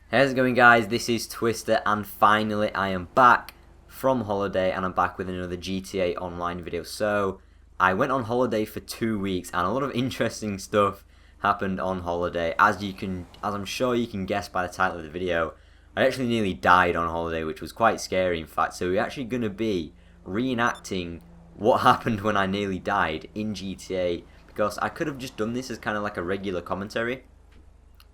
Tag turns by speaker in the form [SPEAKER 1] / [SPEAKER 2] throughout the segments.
[SPEAKER 1] How's it going, guys? This is Twister, and finally I am back from holiday, and I'm back with another GTA Online video. So I went on holiday for 2 weeks, and a lot of interesting stuff happened on holiday. As I'm sure you can guess by the title of the video, I actually nearly died on holiday, which was quite scary, in fact. So we're actually going to be reenacting what happened when I nearly died in GTA, because I could have just done this as kind of like a regular commentary.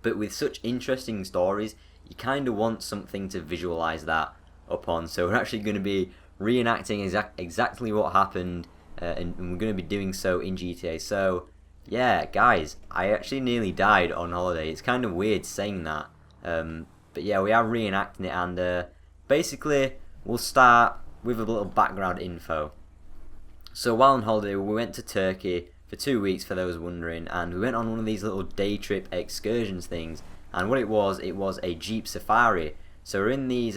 [SPEAKER 1] But with such interesting stories, you kind of want something to visualize that upon. So we're actually going to be reenacting exactly what happened, and we're going to be doing so in GTA. So yeah, guys, I actually nearly died on holiday. It's kind of weird saying that, but yeah, we are reenacting it, and basically we'll start with a little background info. So while on holiday, we went to Turkey for 2 weeks, for those wondering, and we went on one of these little day trip excursions things. And what it was a Jeep Safari. So we're in these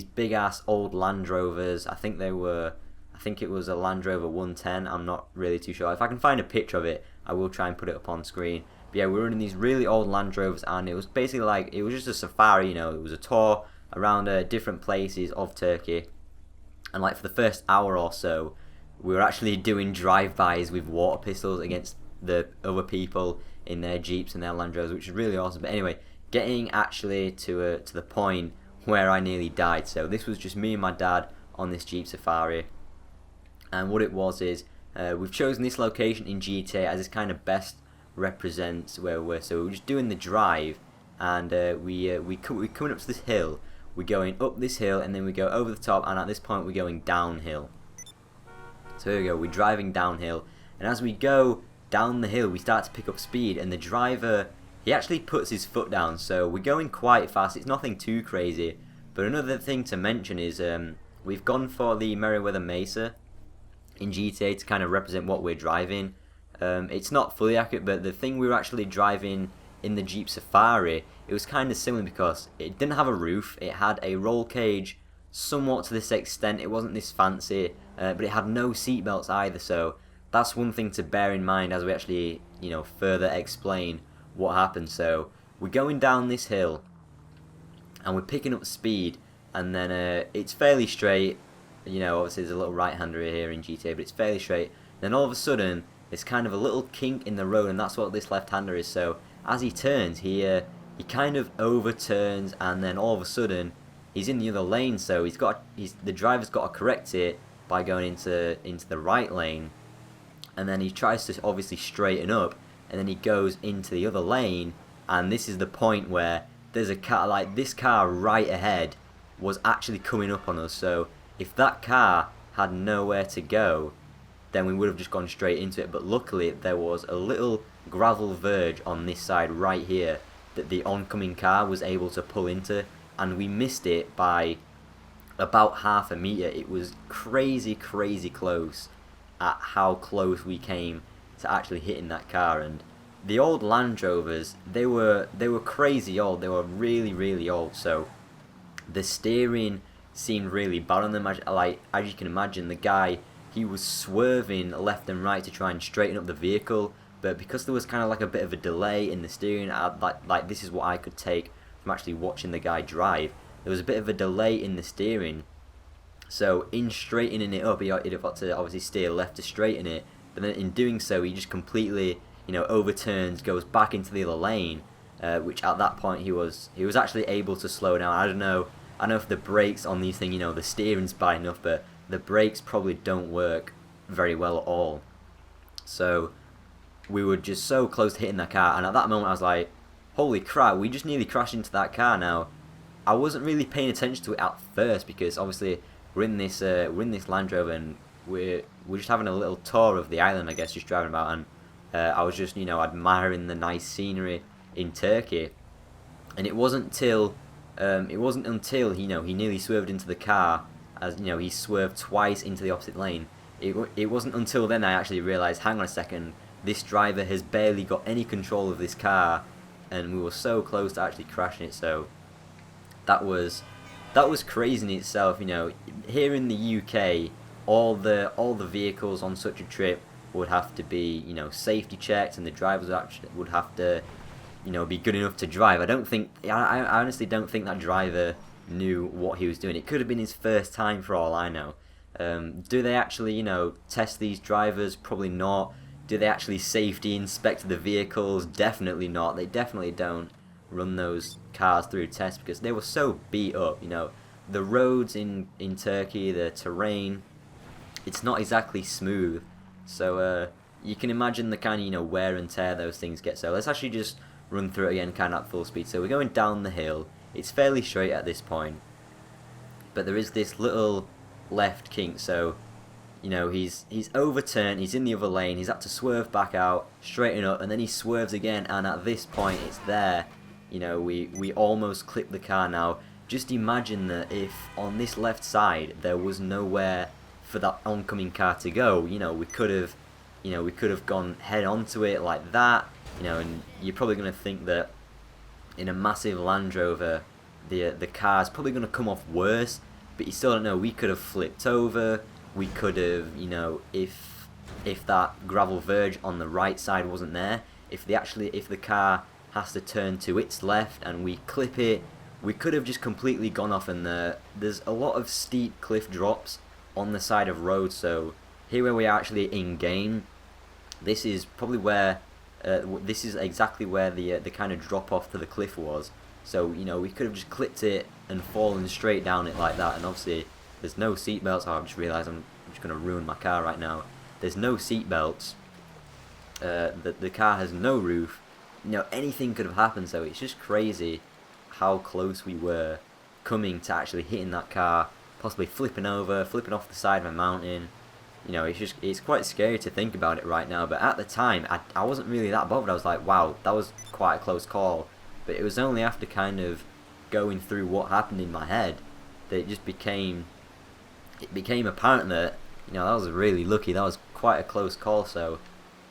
[SPEAKER 1] big ass old Land Rovers. I think it was a Land Rover 110. I'm not really too sure. If I can find a picture of it, I will try and put it up on screen. But yeah, we were in these really old Land Rovers, and it was basically like, it was just a safari. You know, it was a tour around different places of Turkey. And like for the first hour or so, we were actually doing drive-bys with water pistols against the other people in their Jeeps and their Land Rovers, which is really awesome. But anyway, getting actually to the point where I nearly died. So this was just me and my dad on this Jeep Safari, and what it was is we've chosen this location in GTA as this kind of best represents where we were. So we're just doing the drive, and we're coming up to this hill. We're going up this hill, and then we go over the top, and at this point we're going downhill. So here we go, we're driving downhill, and as we go down the hill we start to pick up speed, and the driver, he actually puts his foot down. So we're going quite fast. It's nothing too crazy. But another thing to mention is we've gone for the Meriwether Mesa in GTA to kind of represent what we're driving. It's not fully accurate, but the thing we were actually driving in the Jeep Safari, it was kind of similar because it didn't have a roof. It had a roll cage somewhat to this extent. It wasn't this fancy, but it had no seatbelts either. So that's one thing to bear in mind as we actually, further explain what happened. So we're going down this hill, and we're picking up speed, and then it's fairly straight. Obviously there's a little right-hander here in GTA, but it's fairly straight. Then all of a sudden, there's kind of a little kink in the road, and that's what this left-hander is. So as he turns, he kind of overturns, and then all of a sudden, he's in the other lane. So the driver's got to correct it by going into the right lane, and then he tries to obviously straighten up, and then he goes into the other lane, and this is the point where there's a car, like this car right ahead was actually coming up on us. So if that car had nowhere to go, then we would have just gone straight into it. But luckily there was a little gravel verge on this side right here that the oncoming car was able to pull into, and we missed it by about half a meter. It was crazy close at how close we came to actually hitting that car. And the old Land Rovers, they were crazy old. They were really old. So the steering seemed really bad on them. As you can imagine, the guy, he was swerving left and right to try and straighten up the vehicle, but because there was kind of like a bit of a delay in the steering, like this is what I could take from actually watching the guy drive. There was a bit of a delay in the steering, so in straightening it up, he'd have got to obviously steer left to straighten it, but then in doing so, he just completely, overturns, goes back into the other lane, which at that point he was actually able to slow down. I don't know if the brakes on these things, the steering's bad enough, but the brakes probably don't work very well at all. So we were just so close to hitting that car, and at that moment I was like, holy crap, we just nearly crashed into that car. Now, I wasn't really paying attention to it at first, because obviously we're in this Land Rover, and we're just having a little tour of the island, I guess, just driving about, and I was just admiring the nice scenery in Turkey. And it wasn't until he nearly swerved into the car, as he swerved twice into the opposite lane. It wasn't until then I actually realised, hang on a second, this driver has barely got any control of this car, and we were so close to actually crashing it. So that was crazy in itself. Here in the UK, all the vehicles on such a trip would have to be safety checked, and the drivers would have to be good enough to drive. I honestly don't think that driver knew what he was doing. It could have been his first time for all I know. Do they actually, test these drivers? Probably not. Do they actually safety inspect the vehicles? Definitely not. They definitely don't run those cars through tests because they were so beat up. The roads in Turkey, the terrain, it's not exactly smooth. So you can imagine the kind of wear and tear those things get. So let's actually just run through it again, kind of at full speed. So we're going down the hill. It's fairly straight at this point, but there is this little left kink. So he's overturned. He's in the other lane. He's had to swerve back out, straighten up, and then he swerves again. And at this point, it's there. We almost clipped the car now. Just imagine that if on this left side there was nowhere for that oncoming car to go, we could have gone head onto it like that, and you're probably going to think that in a massive Land Rover, the car's probably going to come off worse, but you still don't know. We could have flipped over. We could have, if that gravel verge on the right side wasn't there, if the car has to turn to its left and we clip it, we could have just completely gone off. And there's a lot of steep cliff drops on the side of roads. So here where we are actually in game, this is probably where this is exactly where the kind of drop off to the cliff was. So we could have just clipped it and fallen straight down it like that. And obviously there's no seat belts. Oh, I've just realised I'm just going to ruin my car right now. There's no seat belts. The car has no roof. Anything could have happened. So it's just crazy how close we were coming to actually hitting that car, possibly flipping over, flipping off the side of a mountain. It's quite scary to think about it right now, but at the time I wasn't really that bothered. I was like, wow, that was quite a close call. But it was only after kind of going through what happened in my head that it became apparent that that was really lucky. That was quite a close call. So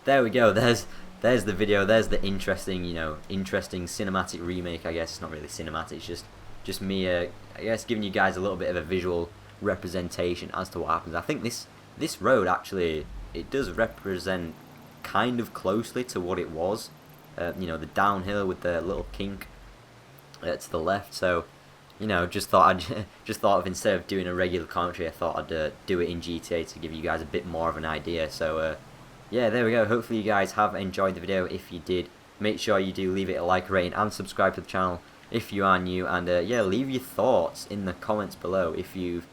[SPEAKER 1] there we go. There's the video. There's the interesting cinematic remake. I guess it's not really cinematic. It's just me, I guess, giving you guys a little bit of a visual representation as to what happens. I think this road actually, it does represent kind of closely to what it was. The downhill with the little kink to the left. So just thought of, instead of doing a regular commentary, I thought I'd do it in GTA to give you guys a bit more of an idea. So yeah, there we go. Hopefully you guys have enjoyed the video. If you did, make sure you do leave it a like, rating, and subscribe to the channel if you are new. And yeah, leave your thoughts in the comments below. If you've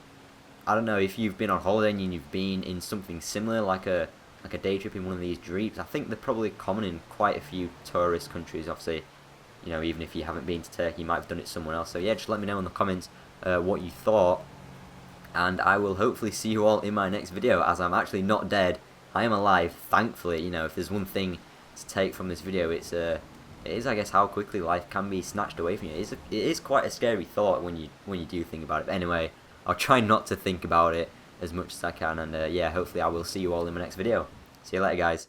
[SPEAKER 1] been on holiday and you've been in something similar, like a day trip in one of these jeeps. I think they're probably common in quite a few tourist countries. Obviously, even if you haven't been to Turkey, you might have done it somewhere else. So yeah, just let me know in the comments what you thought, and I will hopefully see you all in my next video, as I'm actually not dead. I am alive, thankfully. If there's one thing to take from this video, it is, I guess, how quickly life can be snatched away from you. It is quite a scary thought when you do think about it. But anyway, I'll try not to think about it as much as I can, and yeah, hopefully I will see you all in my next video. See you later, guys.